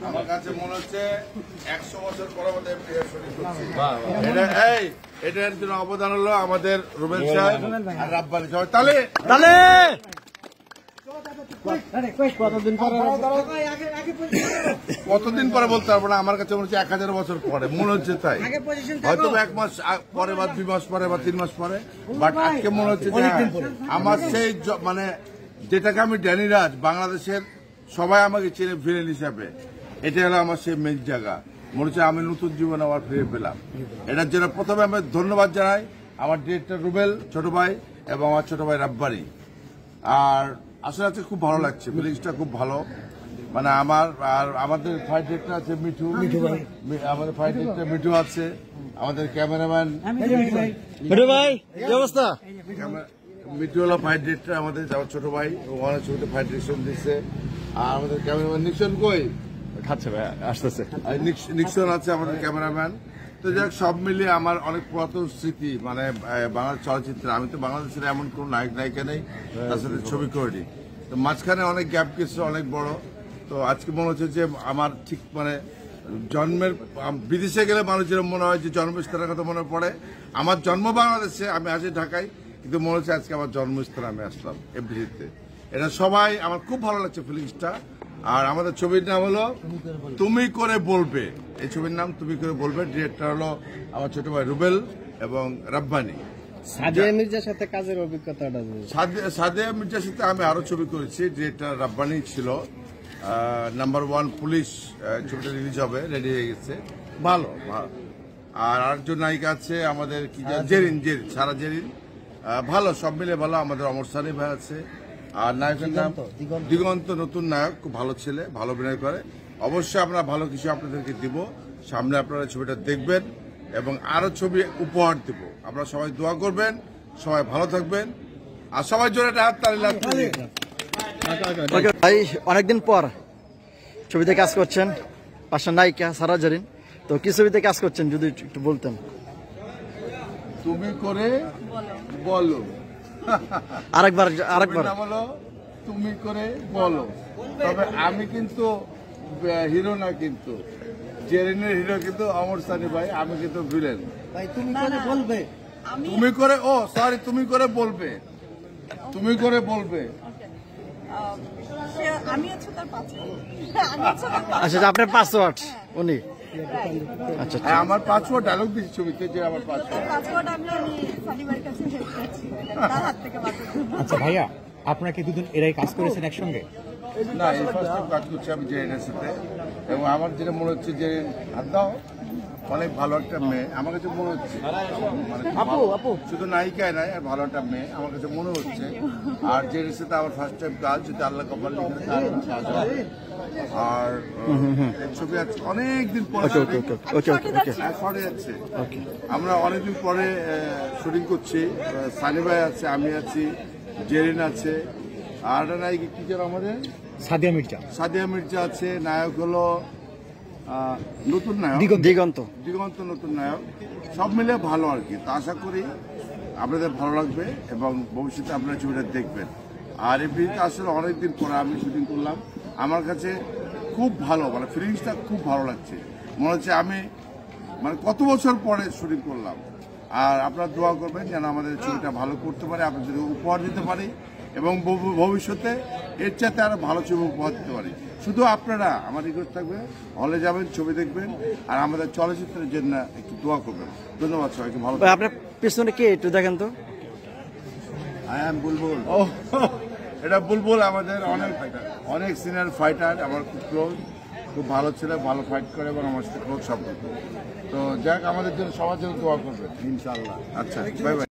আমার কাছে মনে হচ্ছে 100 বছর পর আমাদের এটার জন্য অবদান হলো আমাদের রুবেল সাহেব আর রাব্বানি সাহেব। তাহলে কতদিন পরে বলতে পারবো না, আমার কাছে মনে হচ্ছে 1000 বছর পরে মনে হচ্ছে, তাই হয়তো 1 মাস পরে বা 2 মাস পরে বা 3 মাস পরে, বাট আজকে মনে হচ্ছে যে আমার সেই মানে যেটাকে আমি ড্যানি রাজ বাংলাদেশের সবাই আমাকে চেনে ভিলেন হিসাবে, এটা হলো আমার সেই মেন জায়গা। মনে হচ্ছে আমি নতুন জীবন আবার ফিরে পেলাম। এটার জন্য প্রথমে আমি ধন্যবাদ জানাই আমার ডিরেক্টর রুবেল ছোট ভাই এবং আমার ছোট ভাই রাব্বানি। আর আসলে আজকে খুব ভালো লাগছে, ফিলিংসটা খুব ভালো। মানে আমার আর আমাদের ফাইট ডিরেক্টর আছে মিঠু ভাই, আমাদের ফাইট ডিরেক্টর মিঠু আছে, আমাদের ক্যামেরাম্যান মিঠু হলো ফাইট ডিরেক্টর আমাদের ছোট ভাই, অনেক ছবিতে ফাইট ডিরেকশন দিচ্ছে। আর আমাদের ক্যামেরাম্যান নিক্সন কই খাচ্ছে ভাই, আসতেছে, নিক্সন আছে আমাদের ক্যামেরাম্যান। তো যাই হোক, সব মিলিয়ে আমার অনেক পুরাতন স্মৃতি, মানে বাংলা চলচ্চিত্রে আমি তো বাংলাদেশের এমন কোন নায়ক নায়িকা নেই তার সাথে ছবি করিনি। তো মাঝখানে অনেক গ্যাপ গেছে অনেক বড়। তো আজকে মনে হচ্ছে যে আমার ঠিক মানে জন্মের, বিদেশে গেলে মানুষ যেরকম মনে হয় যে জন্মস্থানের কথা মনে পড়ে, আমার জন্ম বাংলাদেশে, আমি আসি ঢাকায়, কিন্তু মনে হচ্ছে আজকে আমার জন্মস্থানে আমি আসলাম এফডিসিতে। এটা সবাই আমার খুব ভালো লাগছে ফিলিংসটা। আর আমাদের ছবির নাম হলো তুমি করে বলবে, এই ছবির নাম তুমি করে বলবে। ডিরেক্টর হলো আমার ছোট ভাই রুবেল এবং রাব্বানি। সাদিয়া মির্জার সাথে কাজের অভিজ্ঞতাটা, সাদিয়া মির্জার সাথে আমি আরো ছবি করেছি, ডিরেক্টর রাব্বানি ছিল। নাম্বার 1 পুলিশ ছবিটা রিলিজ হবে, রেডি হয়ে গেছে, ভালো ভালো। আর আরেকজন নায়িকা আছে আমাদের কি জেরিন, সারা জেরিন, ভালো, সব মিলে ভালো। আমাদের অমর সানি ভাই আছে। আর নায়কের নাম দিগন্ত, নতুন নায়ক, খুব ভালো ছেলে, ভালো অভিনয় করে। অবশ্যই আমরা ভালো কিছু আপনাদেরকে দিব, সামনে আপনারা ছবিটা দেখবেন এবং আরো ছবি উপহার দিব। আপনারা সবাই দোয়া করবেন, সবাই ভালো থাকবেন, আর সবাই জোরে একটা হাত তালি লাগবে। ভাই অনেকদিন পর ছবিতে কাজ করছেন, পাশে নায়িকা সারা জেরিন, তো কি ছবিতে কাজ করছেন যদি একটু বলতেন। তুমি করে বলো, আরেকবার বলো, তুমি করে বলো। তবে আমি কিন্তু হিরো না, কিন্তু জেরিনের হিরো কিন্তু অমর সানি ভাই, আমি কিন্তু ভিলেন। তুমি করে বলবে, তুমি করে, ও সরি, তুমি করে বলবে, তুমি করে বলবে। আচ্ছা আপনার পাসওয়ার্ড উনি, আচ্ছা আমার পাসওয়ার্ড ডায়লগ দিচ্ছি ছবিতে, যে আমার পাসওয়ার্ড। আচ্ছা ভাইয়া, আপনারা কি দুজন এরাই কাজ করেছেন একসঙ্গে? না, এই ফার্স্ট টাইম কাজ করছি আমি জেরিনের সাথে, এবং আমার যেটা মনে হচ্ছে যে হাত দাও, অনেক ভালো একটা মেয়ে আমার কাছে মনে হচ্ছে, মানে শুধু নায়িকায় নাই, আর ভালো একটা মেয়ে আমার কাছে মনে হচ্ছে। আর জেরিনের সাথে আমার ফার্স্ট টাইম কাজ, যদি আল্লাহ কপাল লিখে কাজ হয়। আর ছবি আছে অনেকদিন পরে যাচ্ছে, আমরা অনেকদিন পরে শুটিং করছি। সানি ভাই আছে, আমি আছি, জেরিন আছে, আর নায়িকা কি যেন আমাদের সাদিয়া মির্জা আছে। নায়ক হলো নতুন নায়ক দিগন্ত, নতুন নায়ক। সব মিলে ভালো আর কি। তো আশা করি আপনাদের ভালো লাগবে এবং ভবিষ্যতে আপনারা ছবিটা দেখবেন। আর এই ফিল্মটা আসলে অনেকদিন পরে আমি শুটিং করলাম, আমার কাছে খুব ভালো, মানে ফিলিংসটা খুব ভালো লাগছে। মনে হচ্ছে আমি মানে কত বছর পরে শুটিং করলাম। আর আপনারা দোয়া করবেন যেন আমাদের ছবিটা ভালো করতে পারে, আপনাদের উপহার দিতে পারি এবং ভবিষ্যতে এর চাইতে আরো ভালো ছবি উপহার দিতে পারি। শুধু আপনারা, আমার রিকোয়েস্ট থাকবে, হলে যাবেন, ছবি দেখবেন, আর আমাদের চলচ্চিত্রের জন্য একটু দোয়া করবেন। ধন্যবাদ সবাইকে, ভালো। আপনার পেছনে কে একটু দেখেন তো। আই এম বুলবুল। ও, এটা বুলবুল আমাদের অনেক সিনিয়র ফাইটার, আমার খুব ক্লোজ, খুব ভালো ছেলে, ভালো ফাইট করে এবং আমার সাথে ক্লোজ সম্পর্ক। তো যাক, আমাদের জন্য সবার জন্য দোয়া করবেন ইনশাআল্লাহ। আচ্ছা, বাই বাই।